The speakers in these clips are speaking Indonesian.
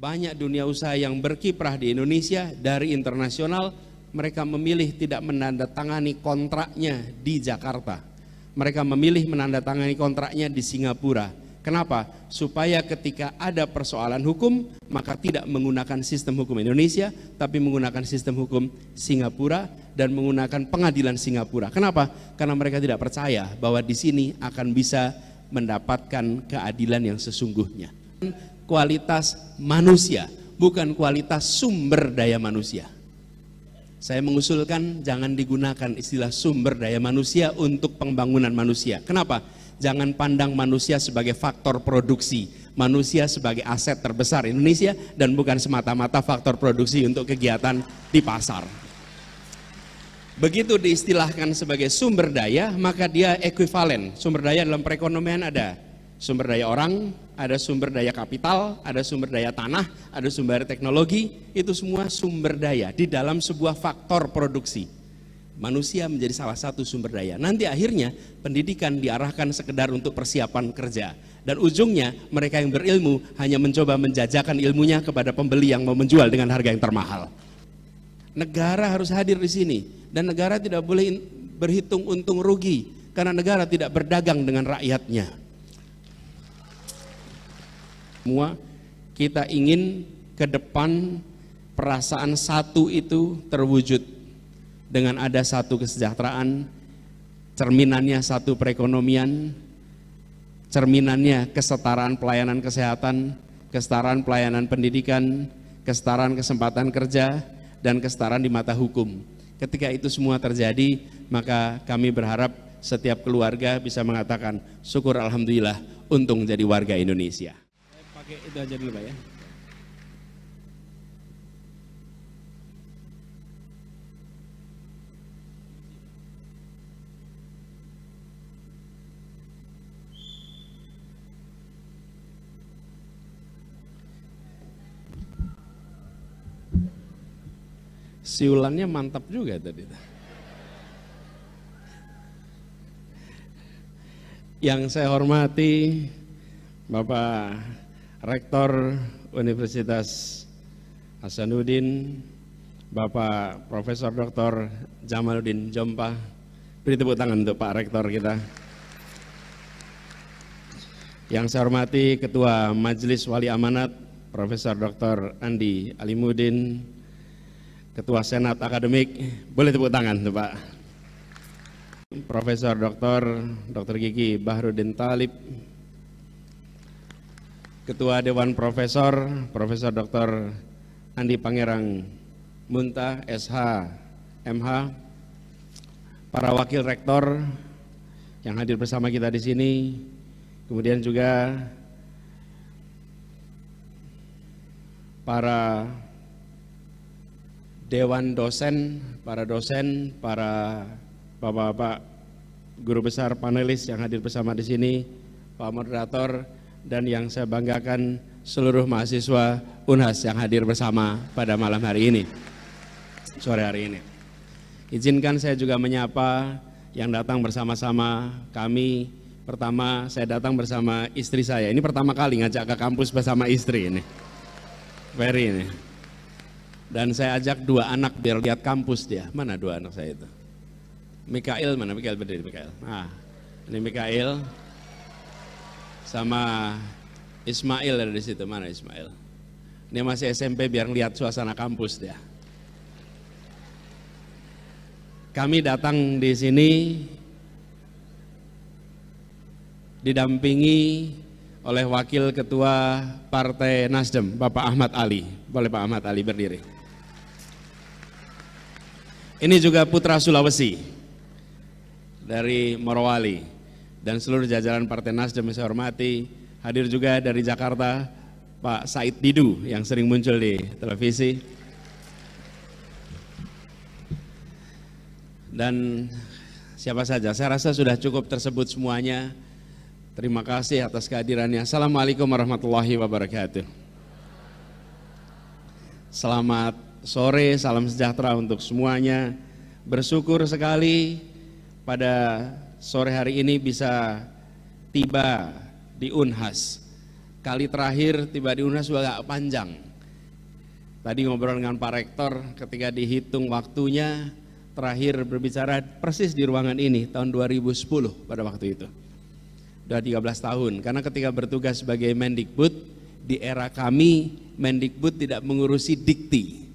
banyak dunia usaha yang berkiprah di Indonesia dari internasional, mereka memilih tidak menandatangani kontraknya di Jakarta. Mereka memilih menandatangani kontraknya di Singapura. Kenapa? Supaya ketika ada persoalan hukum, maka tidak menggunakan sistem hukum Indonesia, tapi menggunakan sistem hukum Singapura dan menggunakan pengadilan Singapura. Kenapa? Karena mereka tidak percaya bahwa di sini akan bisa mendapatkan keadilan yang sesungguhnya. Kualitas manusia, bukan kualitas sumber daya manusia. Saya mengusulkan jangan digunakan istilah sumber daya manusia untuk pembangunan manusia. Kenapa? Jangan pandang manusia sebagai faktor produksi, manusia sebagai aset terbesar Indonesia dan bukan semata-mata faktor produksi untuk kegiatan di pasar. Begitu diistilahkan sebagai sumber daya, maka dia ekuivalen. Sumber daya dalam perekonomian ada sumber daya orang, ada sumber daya kapital, ada sumber daya tanah, ada sumber daya teknologi, itu semua sumber daya di dalam sebuah faktor produksi. Manusia menjadi salah satu sumber daya. Nanti akhirnya pendidikan diarahkan sekedar untuk persiapan kerja. Dan ujungnya mereka yang berilmu hanya mencoba menjajakan ilmunya kepada pembeli yang mau menjual dengan harga yang termahal. Negara harus hadir di sini. Dan negara tidak boleh berhitung untung rugi. Karena negara tidak berdagang dengan rakyatnya. Semua kita ingin ke depan perasaan satu itu terwujud dengan ada satu kesejahteraan, cerminannya satu perekonomian, cerminannya kesetaraan pelayanan kesehatan, kesetaraan pelayanan pendidikan, kesetaraan kesempatan kerja, dan kesetaraan di mata hukum. Ketika itu semua terjadi, maka kami berharap setiap keluarga bisa mengatakan syukur alhamdulillah untung jadi warga Indonesia. Pakai itu aja dulu Pak ya. Siulannya mantap juga tadi. Yang saya hormati Bapak Rektor Universitas Hasanuddin, Bapak Profesor Dr. Jamaluddin Jompah. Beri tepuk tangan untuk Pak Rektor kita. Yang saya hormati Ketua Majelis Wali Amanat Profesor Dr. Andi Alimuddin, Ketua Senat Akademik. Boleh tepuk tangan tuh Pak. Profesor Dr. Gigi Bahrudin Talib, Ketua Dewan Profesor Dr. Andi Pangerang Munta, SH, MH, para wakil rektor yang hadir bersama kita di sini, kemudian juga para dewan dosen, para bapak-bapak guru besar panelis yang hadir bersama di sini, Pak Moderator, dan yang saya banggakan seluruh mahasiswa Unhas yang hadir bersama pada malam hari ini, sore hari ini. Izinkan saya juga menyapa yang datang bersama-sama kami. Pertama saya datang bersama istri saya, ini pertama kali ngajak ke kampus bersama istri ini, Ferry ini. Dan saya ajak dua anak biar lihat kampus dia. Mana dua anak saya itu? Mikael mana? Mikael berdiri, Mikael. Nah, ini Mikael. Sama Ismail ada di situ. Mana Ismail? Ini masih SMP biar lihat suasana kampus dia. Kami datang di sini didampingi oleh Wakil Ketua Partai Nasdem, Bapak Ahmad Ali. Boleh Pak Ahmad Ali berdiri. Ini juga putra Sulawesi dari Morowali dan seluruh jajaran Partai Nasdem yang saya hormati. Hadir juga dari Jakarta Pak Said Didu yang sering muncul di televisi. Dan siapa saja, saya rasa sudah cukup tersebut semuanya. Terima kasih atas kehadirannya. Assalamualaikum warahmatullahi wabarakatuh. Selamat sore, salam sejahtera untuk semuanya. Bersyukur sekali pada sore hari ini bisa tiba di Unhas. Kali terakhir tiba di Unhas juga agak panjang. Tadi ngobrol dengan Pak Rektor ketika dihitung waktunya, terakhir berbicara persis di ruangan ini tahun 2010 pada waktu itu. Sudah 13 tahun, karena ketika bertugas sebagai Mendikbud, di era kami Mendikbud tidak mengurusi dikti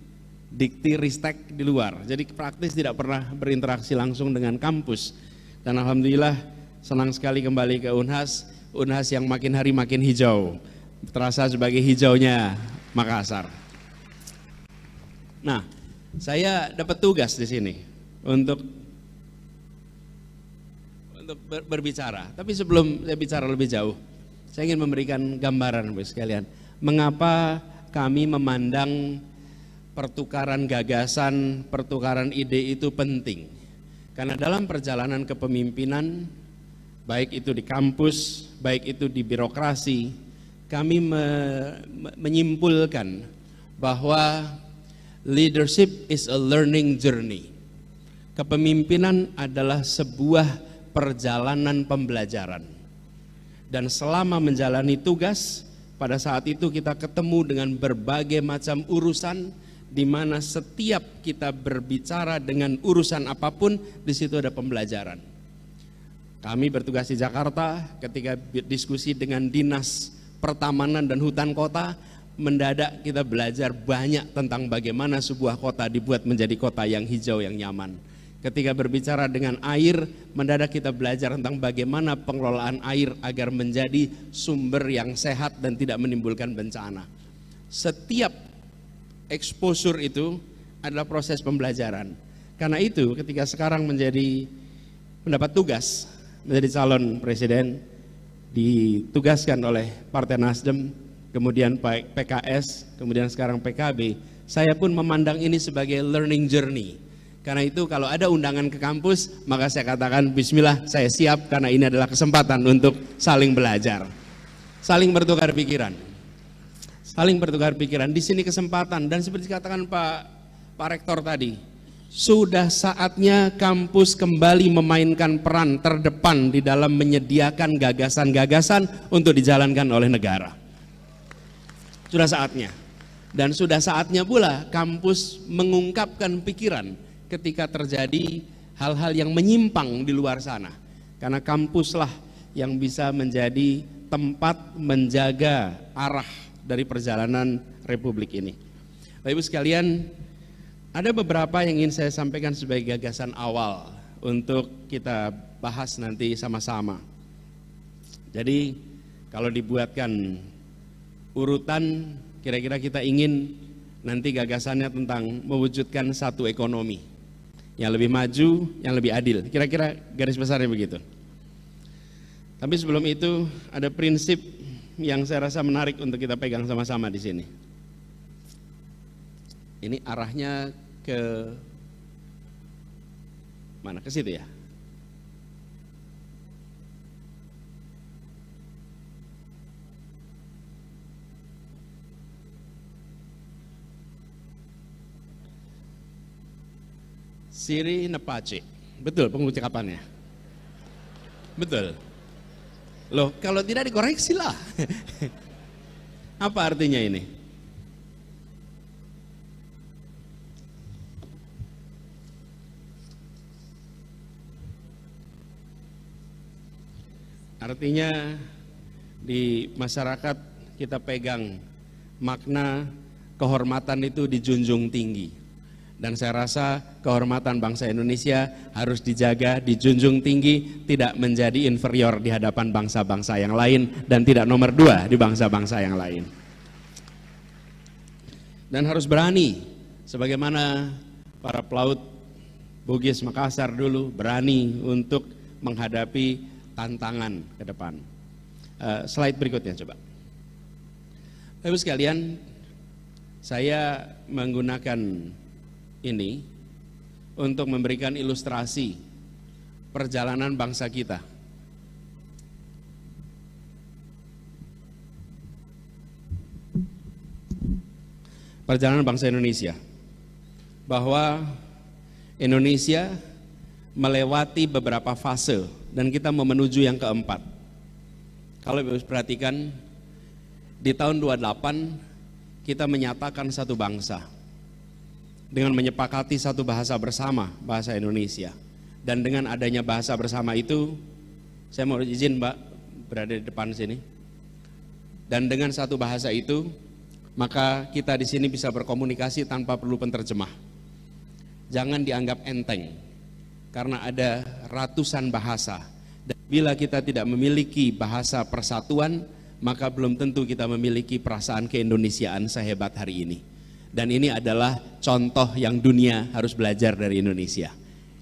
ristek di luar, jadi praktis tidak pernah berinteraksi langsung dengan kampus. Dan alhamdulillah senang sekali kembali ke Unhas yang makin hari makin hijau, terasa sebagai hijaunya Makassar. Nah, saya dapat tugas di sini untuk berbicara. Tapi sebelum saya bicara lebih jauh, saya ingin memberikan gambaran Bapak sekalian, mengapa kami memandang pertukaran gagasan, pertukaran ide itu penting. Karena dalam perjalanan kepemimpinan, baik itu di kampus, baik itu di birokrasi, kami menyimpulkan bahwa leadership is a learning journey. Kepemimpinan adalah sebuah perjalanan pembelajaran. Dan selama menjalani tugas, pada saat itu kita ketemu dengan berbagai macam urusan, di mana setiap kita berbicara dengan urusan apapun, di situ ada pembelajaran. Kami bertugas di Jakarta, ketika diskusi dengan Dinas Pertamanan dan Hutan Kota, mendadak kita belajar banyak tentang bagaimana sebuah kota dibuat menjadi kota yang hijau, yang nyaman. Ketika berbicara dengan air, mendadak kita belajar tentang bagaimana pengelolaan air agar menjadi sumber yang sehat dan tidak menimbulkan bencana. Setiap exposure itu adalah proses pembelajaran. Karena itu ketika sekarang mendapat tugas menjadi calon presiden, ditugaskan oleh Partai Nasdem, kemudian PKS, kemudian sekarang PKB, saya pun memandang ini sebagai learning journey. Karena itu kalau ada undangan ke kampus, maka saya katakan bismillah, saya siap, karena ini adalah kesempatan untuk saling belajar, saling bertukar pikiran. Saling bertukar pikiran, di sini kesempatan. Dan seperti dikatakan Pak Rektor tadi, sudah saatnya kampus kembali memainkan peran terdepan di dalam menyediakan gagasan-gagasan untuk dijalankan oleh negara. Sudah saatnya. Dan sudah saatnya pula kampus mengungkapkan pikiran ketika terjadi hal-hal yang menyimpang di luar sana. Karena kampuslah yang bisa menjadi tempat menjaga arah dari perjalanan Republik ini. Bapak Ibu sekalian, ada beberapa yang ingin saya sampaikan sebagai gagasan awal untuk kita bahas nanti sama-sama. Jadi kalau dibuatkan urutan, kira-kira kita ingin nanti gagasannya tentang mewujudkan satu ekonomi yang lebih maju, yang lebih adil. Kira-kira garis besarnya begitu. Tapi sebelum itu ada prinsip yang saya rasa menarik untuk kita pegang sama-sama di sini. Ini arahnya ke mana? Ke situ ya? Siri Nepace, betul pengucapannya? Betul. Loh, kalau tidak dikoreksi lah. Apa artinya ini? Artinya di masyarakat kita pegang makna kehormatan itu dijunjung tinggi. Dan saya rasa kehormatan bangsa Indonesia harus dijaga, dijunjung tinggi, tidak menjadi inferior di hadapan bangsa-bangsa yang lain, dan tidak nomor 2 di bangsa-bangsa yang lain. Dan harus berani, sebagaimana para pelaut Bugis Makassar dulu berani untuk menghadapi tantangan ke depan. Slide berikutnya coba. Bapak-Ibu sekalian, saya menggunakan ini untuk memberikan ilustrasi perjalanan bangsa kita. Perjalanan bangsa Indonesia, bahwa Indonesia melewati beberapa fase dan kita mau menuju yang keempat. Kalau Ibu perhatikan, di tahun 28 kita menyatakan satu bangsa dengan menyepakati satu bahasa bersama, bahasa Indonesia. Dan dengan adanya bahasa bersama itu, saya mau izin Mbak berada di depan sini. Dan dengan satu bahasa itu, maka kita di sini bisa berkomunikasi tanpa perlu penterjemah. Jangan dianggap enteng, karena ada ratusan bahasa. Dan bila kita tidak memiliki bahasa persatuan, maka belum tentu kita memiliki perasaan keindonesiaan sehebat hari ini. Dan ini adalah contoh yang dunia harus belajar dari Indonesia.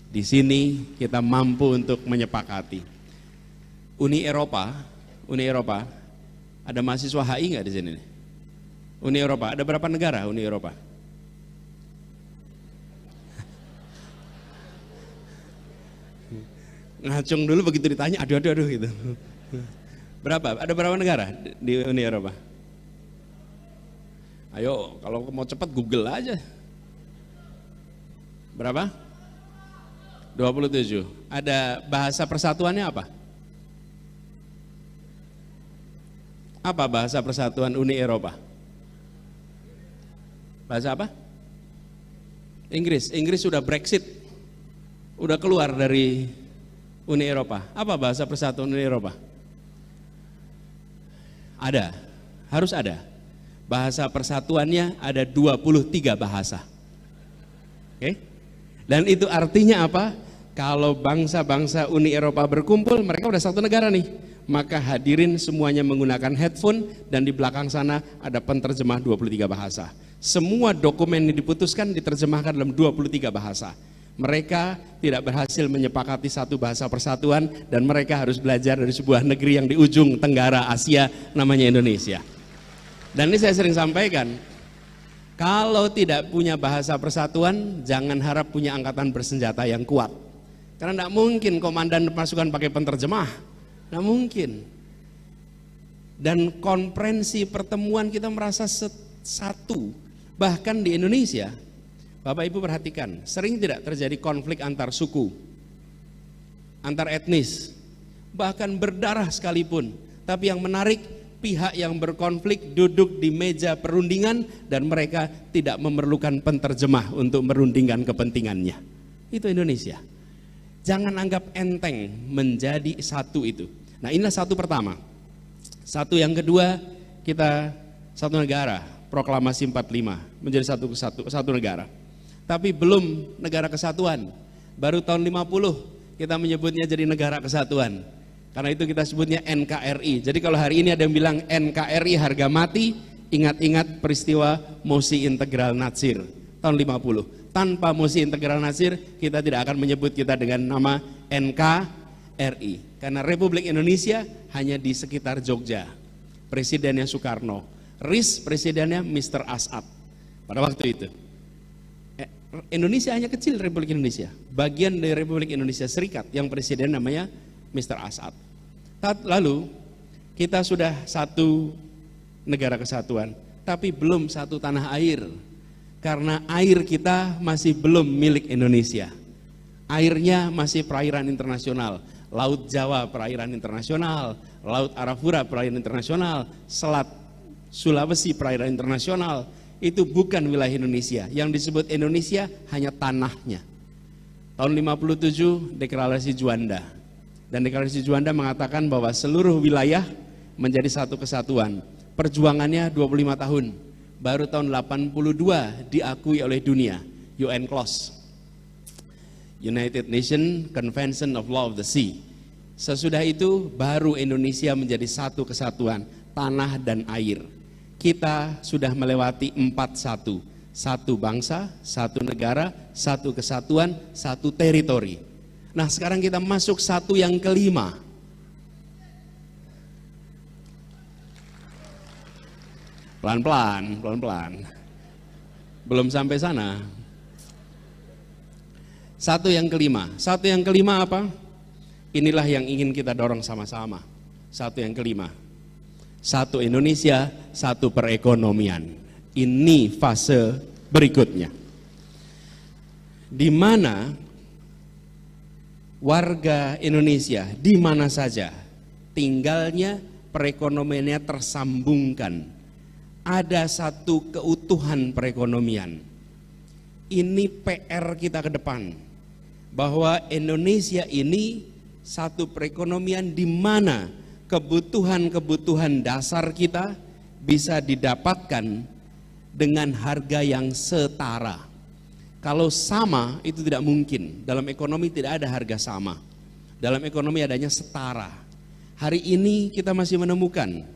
Di sini kita mampu untuk menyepakati. Uni Eropa, ada mahasiswa HI nggak di sini? Uni Eropa, ada berapa negara Uni Eropa? Ngacung dulu begitu ditanya, aduh gitu. Berapa? Ada berapa negara di Uni Eropa? Ayo, kalau mau cepat Google aja. Berapa? 27. Ada bahasa persatuannya apa? Apa bahasa persatuan Uni Eropa? Bahasa apa? Inggris. Inggris sudah Brexit. Udah keluar dari Uni Eropa. Apa bahasa persatuan Uni Eropa? Ada. Harus ada. Bahasa persatuannya ada 23 bahasa. Oke? Dan itu artinya apa? Kalau bangsa-bangsa Uni Eropa berkumpul, mereka udah satu negara nih. Maka hadirin semuanya menggunakan headphone dan di belakang sana ada penterjemah 23 bahasa. Semua dokumen yang diputuskan diterjemahkan dalam 23 bahasa. Mereka tidak berhasil menyepakati satu bahasa persatuan dan mereka harus belajar dari sebuah negeri yang di ujung tenggara Asia namanya Indonesia. Dan ini saya sering sampaikan, kalau tidak punya bahasa persatuan, jangan harap punya angkatan bersenjata yang kuat. Karena tidak mungkin komandan pasukan pakai penterjemah, tidak mungkin. Dan konferensi pertemuan kita merasa satu. Bahkan di Indonesia, Bapak Ibu perhatikan, sering tidak terjadi konflik antar suku, antar etnis, bahkan berdarah sekalipun. Tapi yang menarik, pihak yang berkonflik duduk di meja perundingan dan mereka tidak memerlukan penterjemah untuk merundingkan kepentingannya. Itu Indonesia. Jangan anggap enteng menjadi satu itu. Nah, inilah satu pertama. Satu yang kedua, kita satu negara, proklamasi 45 menjadi satu negara. Tapi belum negara kesatuan. Baru tahun 50 kita menyebutnya jadi negara kesatuan. Karena itu kita sebutnya NKRI. Jadi kalau hari ini ada yang bilang NKRI harga mati, ingat-ingat peristiwa Mosi Integral Natsir tahun 50. Tanpa Mosi Integral Natsir, kita tidak akan menyebut kita dengan nama NKRI. Karena Republik Indonesia hanya di sekitar Jogja. Presidennya Soekarno. RIS presidennya Mr. As'ad. Pada waktu itu. Indonesia hanya kecil, Republik Indonesia. Bagian dari Republik Indonesia Serikat yang presiden namanya Mr. As'ad. Lalu kita sudah satu negara kesatuan, tapi belum satu tanah air. Karena air kita masih belum milik Indonesia. Airnya masih perairan internasional. Laut Jawa perairan internasional, Laut Arafura perairan internasional, Selat Sulawesi perairan internasional. Itu bukan wilayah Indonesia. Yang disebut Indonesia hanya tanahnya. Tahun 57 deklarasi Juanda. Dan deklarasi Juanda mengatakan bahwa seluruh wilayah menjadi satu kesatuan. Perjuangannya 25 tahun. Baru tahun 82 diakui oleh dunia, UN Clause, United Nations Convention of Law of the Sea. Sesudah itu baru Indonesia menjadi satu kesatuan, tanah dan air. Kita sudah melewati 4-1, satu bangsa, satu negara, satu kesatuan, satu teritori. Nah sekarang kita masuk satu yang kelima. Pelan-pelan. Belum sampai sana. Satu yang kelima apa? Inilah yang ingin kita dorong sama-sama. Satu yang kelima. Satu Indonesia, satu perekonomian. Ini fase berikutnya. Di mana warga Indonesia di mana saja tinggalnya perekonomiannya tersambungkan. ada satu keutuhan perekonomian. Ini PR kita ke depan, bahwa Indonesia ini satu perekonomian di mana kebutuhan-kebutuhan dasar kita bisa didapatkan dengan harga yang setara. Kalau sama itu tidak mungkin. Dalam ekonomi tidak ada harga sama. Dalam ekonomi adanya setara. Hari ini kita masih menemukan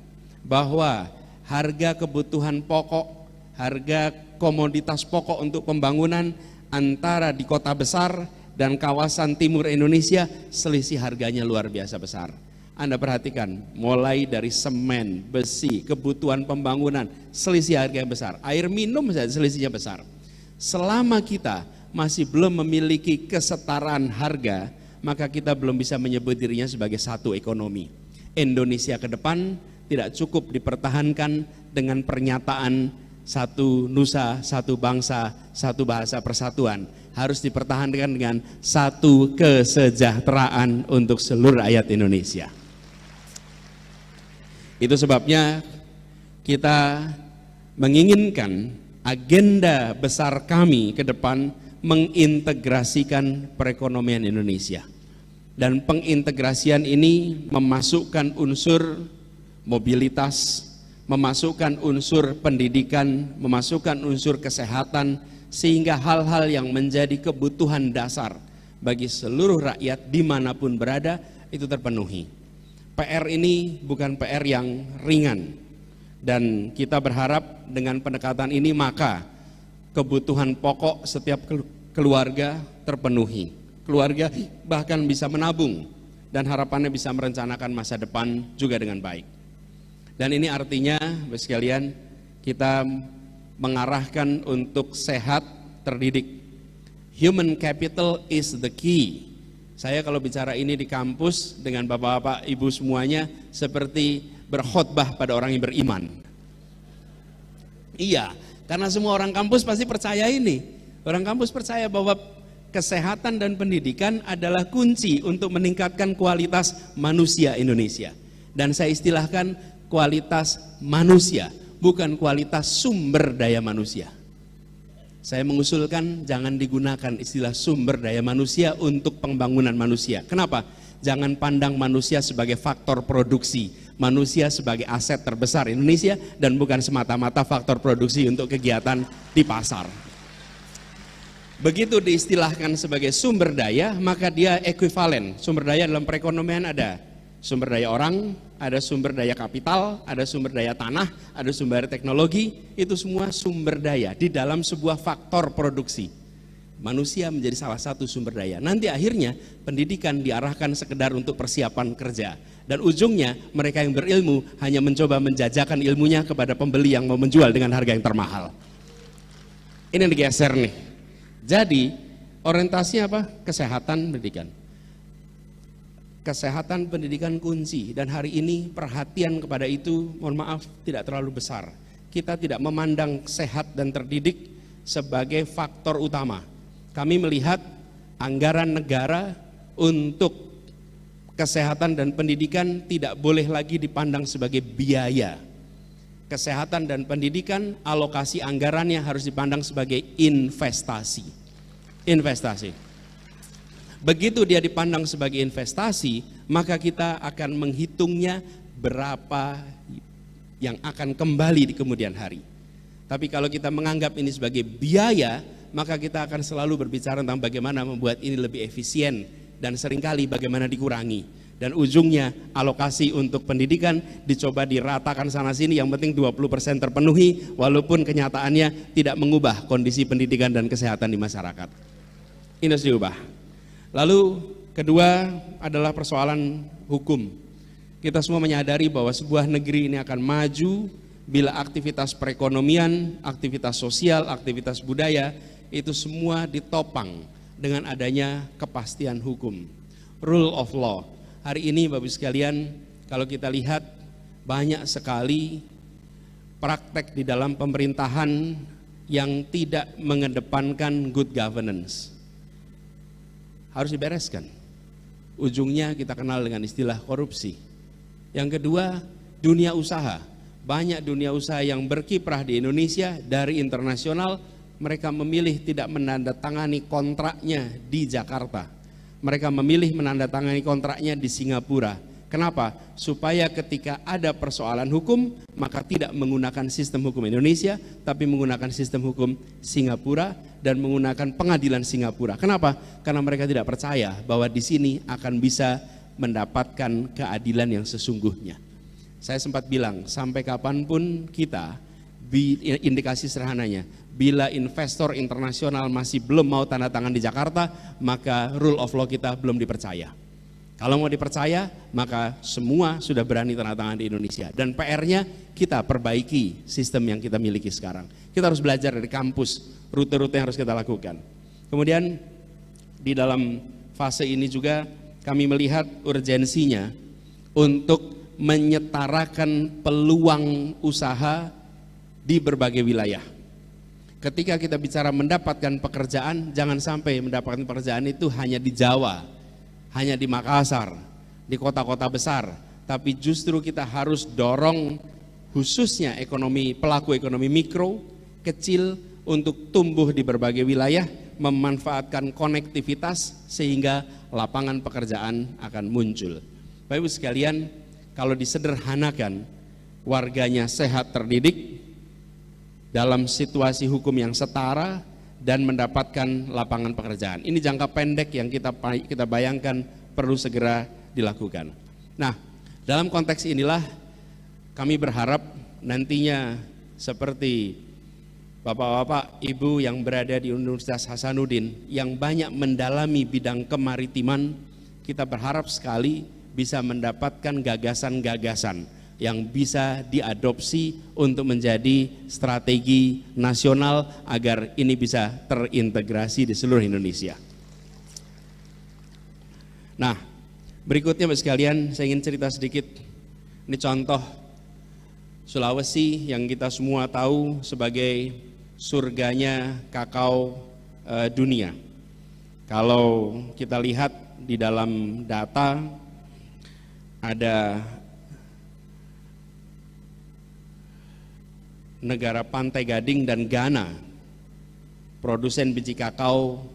bahwa harga kebutuhan pokok, harga komoditas pokok untuk pembangunan antara di kota besar dan kawasan timur Indonesia, selisih harganya luar biasa besar. Anda perhatikan, mulai dari semen, besi, kebutuhan pembangunan, selisih harga yang besar. Air minum saja selisihnya besar. Selama kita masih belum memiliki kesetaraan harga, maka kita belum bisa menyebut dirinya sebagai satu ekonomi. Indonesia ke depan tidak cukup dipertahankan dengan pernyataan satu nusa, satu bangsa, satu bahasa persatuan. Harus dipertahankan dengan satu kesejahteraan untuk seluruh rakyat Indonesia. Itu sebabnya kita menginginkan agenda besar kami ke depan mengintegrasikan perekonomian Indonesia. Dan pengintegrasian ini memasukkan unsur mobilitas, memasukkan unsur pendidikan, memasukkan unsur kesehatan, sehingga hal-hal yang menjadi kebutuhan dasar bagi seluruh rakyat dimanapun berada itu terpenuhi. PR ini bukan PR yang ringan, dan kita berharap dengan pendekatan ini maka kebutuhan pokok setiap keluarga terpenuhi. Keluarga bahkan bisa menabung dan harapannya bisa merencanakan masa depan juga dengan baik. Dan ini artinya, Bapak sekalian, kita mengarahkan untuk sehat, terdidik. Human capital is the key. Saya kalau bicara ini di kampus dengan bapak-bapak, ibu semuanya seperti berkhotbah pada orang yang beriman. Iya, karena semua orang kampus pasti percaya ini. Orang kampus percaya bahwa kesehatan dan pendidikan adalah kunci untuk meningkatkan kualitas manusia Indonesia. Dan saya istilahkan kualitas manusia, bukan kualitas sumber daya manusia. Saya mengusulkan jangan digunakan istilah sumber daya manusia untuk pembangunan manusia. Kenapa? Jangan pandang manusia sebagai faktor produksi, manusia sebagai aset terbesar Indonesia dan bukan semata-mata faktor produksi untuk kegiatan di pasar. Begitu diistilahkan sebagai sumber daya, maka dia ekuivalen. Sumber daya dalam perekonomian ada sumber daya orang, ada sumber daya kapital, ada sumber daya tanah, ada sumber daya teknologi, itu semua sumber daya di dalam sebuah faktor produksi. Manusia menjadi salah satu sumber daya. Nanti akhirnya pendidikan diarahkan sekedar untuk persiapan kerja. Dan ujungnya mereka yang berilmu hanya mencoba menjajakan ilmunya kepada pembeli yang mau menjual dengan harga yang termahal. Ini yang digeser nih. Jadi orientasinya apa? Kesehatan, pendidikan. Kesehatan, pendidikan kunci, dan hari ini perhatian kepada itu, mohon maaf, tidak terlalu besar. Kita tidak memandang sehat dan terdidik sebagai faktor utama. Kami melihat anggaran negara untuk kesehatan dan pendidikan tidak boleh lagi dipandang sebagai biaya. Kesehatan dan pendidikan, alokasi anggarannya harus dipandang sebagai investasi. Investasi. Begitu dia dipandang sebagai investasi, maka kita akan menghitungnya berapa yang akan kembali di kemudian hari. Tapi kalau kita menganggap ini sebagai biaya, maka kita akan selalu berbicara tentang bagaimana membuat ini lebih efisien dan seringkali bagaimana dikurangi. Dan ujungnya alokasi untuk pendidikan dicoba diratakan sana sini, yang penting 20% terpenuhi, walaupun kenyataannya tidak mengubah kondisi pendidikan dan kesehatan di masyarakat. Ini harus diubah. Lalu kedua adalah persoalan hukum. Kita semua menyadari bahwa sebuah negeri ini akan maju bila aktivitas perekonomian, aktivitas sosial, aktivitas budaya itu semua ditopang dengan adanya kepastian hukum, rule of law. Hari ini Bapak Ibu sekalian, kalau kita lihat banyak sekali praktek di dalam pemerintahan yang tidak mengedepankan good governance. Harus dibereskan. Ujungnya kita kenal dengan istilah korupsi. Yang kedua, dunia usaha. banyak dunia usaha yang berkiprah di Indonesia dari internasional, mereka memilih tidak menandatangani kontraknya di Jakarta. Mereka memilih menandatangani kontraknya di Singapura. Kenapa? Supaya ketika ada persoalan hukum, maka tidak menggunakan sistem hukum Indonesia, tapi menggunakan sistem hukum Singapura dan menggunakan pengadilan Singapura. Kenapa? Karena mereka tidak percaya bahwa di sini akan bisa mendapatkan keadilan yang sesungguhnya. Saya sempat bilang, sampai kapanpun kita, indikasi sederhananya, bila investor internasional masih belum mau tanda tangan di Jakarta, maka rule of law kita belum dipercaya. Kalau mau dipercaya, maka semua sudah berani tanda tangan di Indonesia. Dan PR-nya kita perbaiki sistem yang kita miliki sekarang. Kita harus belajar dari kampus, rute-rute yang harus kita lakukan. Kemudian di dalam fase ini juga kami melihat urgensinya untuk menyetarakan peluang usaha di berbagai wilayah. Ketika kita bicara mendapatkan pekerjaan, jangan sampai mendapatkan pekerjaan itu hanya di Jawa, hanya di Makassar, di kota-kota besar, tapi justru kita harus dorong khususnya pelaku ekonomi mikro, kecil untuk tumbuh di berbagai wilayah, memanfaatkan konektivitas sehingga lapangan pekerjaan akan muncul. Bapak Ibu sekalian, kalau disederhanakan, warganya sehat terdidik dalam situasi hukum yang setara dan mendapatkan lapangan pekerjaan. Ini jangka pendek yang kita bayangkan perlu segera dilakukan. Nah, dalam konteks inilah kami berharap nantinya seperti Bapak-bapak, Ibu yang berada di Universitas Hasanuddin yang banyak mendalami bidang kemaritiman, kita berharap sekali bisa mendapatkan gagasan-gagasan yang bisa diadopsi untuk menjadi strategi nasional agar ini bisa terintegrasi di seluruh Indonesia. Nah, berikutnya Bapak sekalian, saya ingin cerita sedikit. Ini contoh Sulawesi yang kita semua tahu sebagai surganya kakao dunia. Kalau kita lihat di dalam data, ada negara Pantai Gading dan Ghana, produsen biji kakao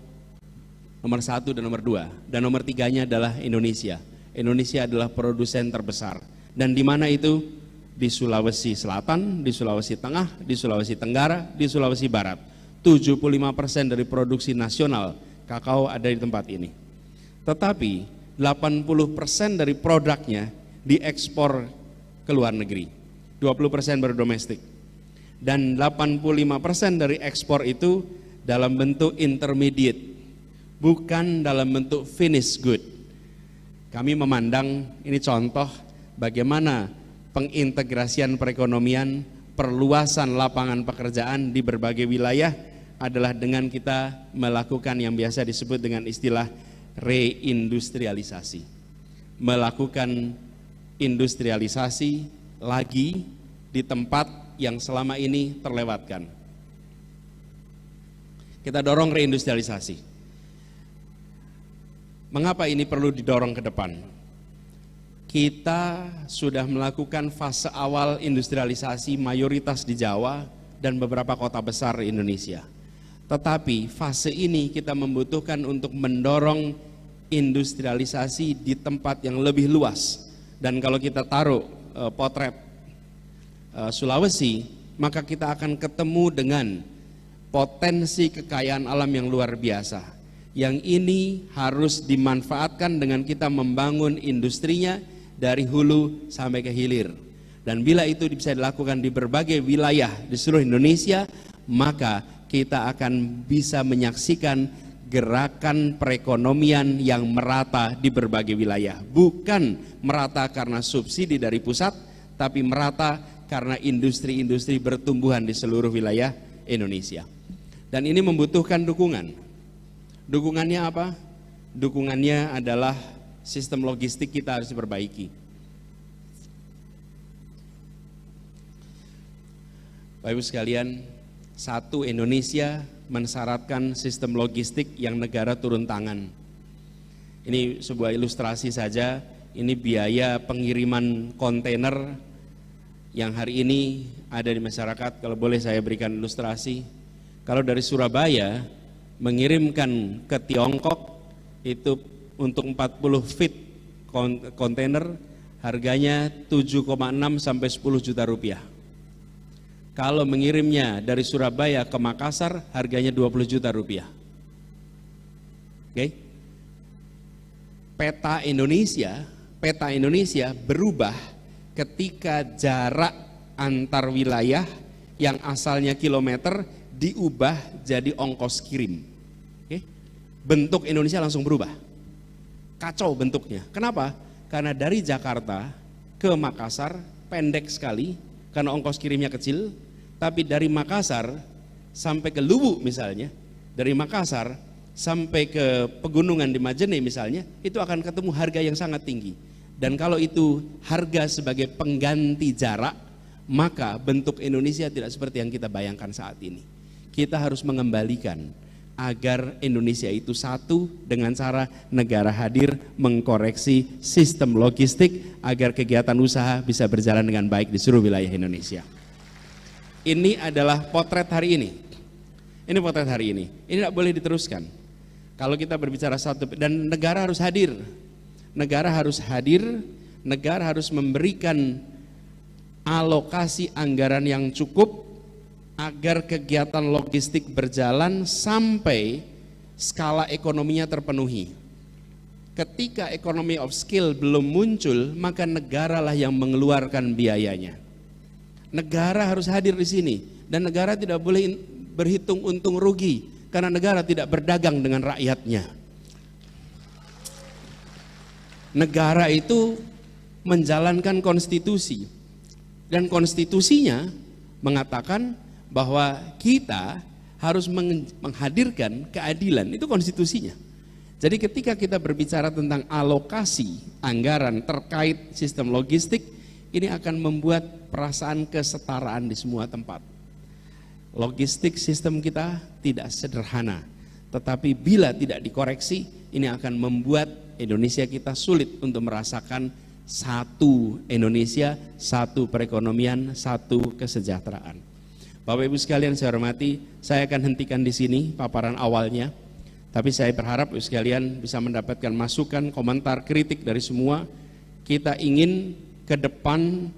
nomor 1 dan nomor 2, dan nomor 3-nya adalah Indonesia. Indonesia adalah produsen terbesar. Dan di mana itu? Di Sulawesi Selatan, di Sulawesi Tengah, di Sulawesi Tenggara, di Sulawesi Barat. 75% dari produksi nasional kakao ada di tempat ini. Tetapi 80% dari produknya diekspor ke luar negeri, 20% baru domestik. Dan 85% dari ekspor itu dalam bentuk intermediate, bukan dalam bentuk finished good. Kami memandang ini contoh bagaimana pengintegrasian perekonomian, perluasan lapangan pekerjaan di berbagai wilayah adalah dengan kita melakukan yang biasa disebut dengan istilah reindustrialisasi. Melakukan industrialisasi lagi di tempat yang selama ini terlewatkan. Kita dorong reindustrialisasi. Mengapa ini perlu didorong ke depan? Kita sudah melakukan fase awal industrialisasi mayoritas di Jawa dan beberapa kota besar di Indonesia. Tetapi fase ini kita membutuhkan untuk mendorong industrialisasi di tempat yang lebih luas. Dan kalau kita taruh potret Sulawesi, maka kita akan ketemu dengan potensi kekayaan alam yang luar biasa. Yang ini harus dimanfaatkan dengan kita membangun industrinya dari hulu sampai ke hilir. Dan bila itu bisa dilakukan di berbagai wilayah di seluruh Indonesia, maka kita akan bisa menyaksikan gerakan perekonomian yang merata di berbagai wilayah. Bukan merata karena subsidi dari pusat, tapi merata karena industri-industri bertumbuhan di seluruh wilayah Indonesia. Dan ini membutuhkan dukungan. Dukungannya apa? Dukungannya adalah sistem logistik kita harus diperbaiki. Bapak Ibu sekalian, satu, Indonesia mensyaratkan sistem logistik yang negara turun tangan. Ini sebuah ilustrasi saja, ini biaya pengiriman kontainer yang hari ini ada di masyarakat. Kalau boleh saya berikan ilustrasi, kalau dari Surabaya mengirimkan ke Tiongkok itu untuk 40 feet kontainer harganya 7,6 sampai 10 juta rupiah. Kalau mengirimnya dari Surabaya ke Makassar harganya 20 juta rupiah. Oke. Peta Indonesia berubah ketika jarak antar wilayah yang asalnya kilometer diubah jadi ongkos kirim. Oke. Bentuk Indonesia langsung berubah. Kacau bentuknya. Kenapa? Karena dari Jakarta ke Makassar pendek sekali karena ongkos kirimnya kecil, tapi dari Makassar sampai ke Luwu misalnya, dari Makassar sampai ke pegunungan di Majene misalnya, itu akan ketemu harga yang sangat tinggi. Dan kalau itu harga sebagai pengganti jarak, maka bentuk Indonesia tidak seperti yang kita bayangkan saat ini. Kita harus mengembalikan agar Indonesia itu satu dengan cara negara hadir mengkoreksi sistem logistik agar kegiatan usaha bisa berjalan dengan baik di seluruh wilayah Indonesia. Ini adalah potret hari ini. Ini potret hari ini. Ini tidak boleh diteruskan. Kalau kita berbicara satu, dan negara harus hadir. Negara harus hadir, negara harus memberikan alokasi anggaran yang cukup agar kegiatan logistik berjalan sampai skala ekonominya terpenuhi. Ketika economy of scale belum muncul, maka negaralah yang mengeluarkan biayanya. Negara harus hadir di sini, dan negara tidak boleh berhitung untung rugi karena negara tidak berdagang dengan rakyatnya. Negara itu menjalankan konstitusi, dan konstitusinya mengatakan bahwa kita harus menghadirkan keadilan, itu konstitusinya. Jadi ketika kita berbicara tentang alokasi anggaran terkait sistem logistik, ini akan membuat perasaan kesetaraan di semua tempat. Logistik sistem kita tidak sederhana, tetapi bila tidak dikoreksi, ini akan membuat Indonesia kita sulit untuk merasakan satu Indonesia, satu perekonomian, satu kesejahteraan. Bapak Ibu sekalian saya hormati, saya akan hentikan di sini paparan awalnya, tapi saya berharap Ibu sekalian bisa mendapatkan masukan, komentar, kritik dari semua. Kita ingin ke depan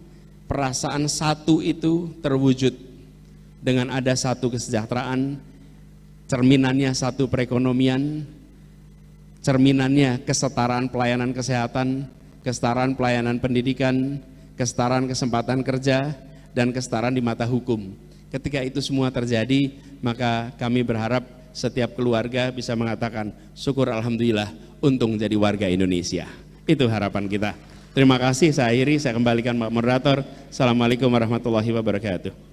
perasaan satu itu terwujud dengan ada satu kesejahteraan, cerminannya satu perekonomian, cerminannya kesetaraan pelayanan kesehatan, kesetaraan pelayanan pendidikan, kesetaraan kesempatan kerja, dan kesetaraan di mata hukum. Ketika itu semua terjadi, maka kami berharap setiap keluarga bisa mengatakan, syukur alhamdulillah, untung jadi warga Indonesia. Itu harapan kita. Terima kasih, saya akhiri, saya kembalikan Pak Moderator. Assalamualaikum warahmatullahi wabarakatuh.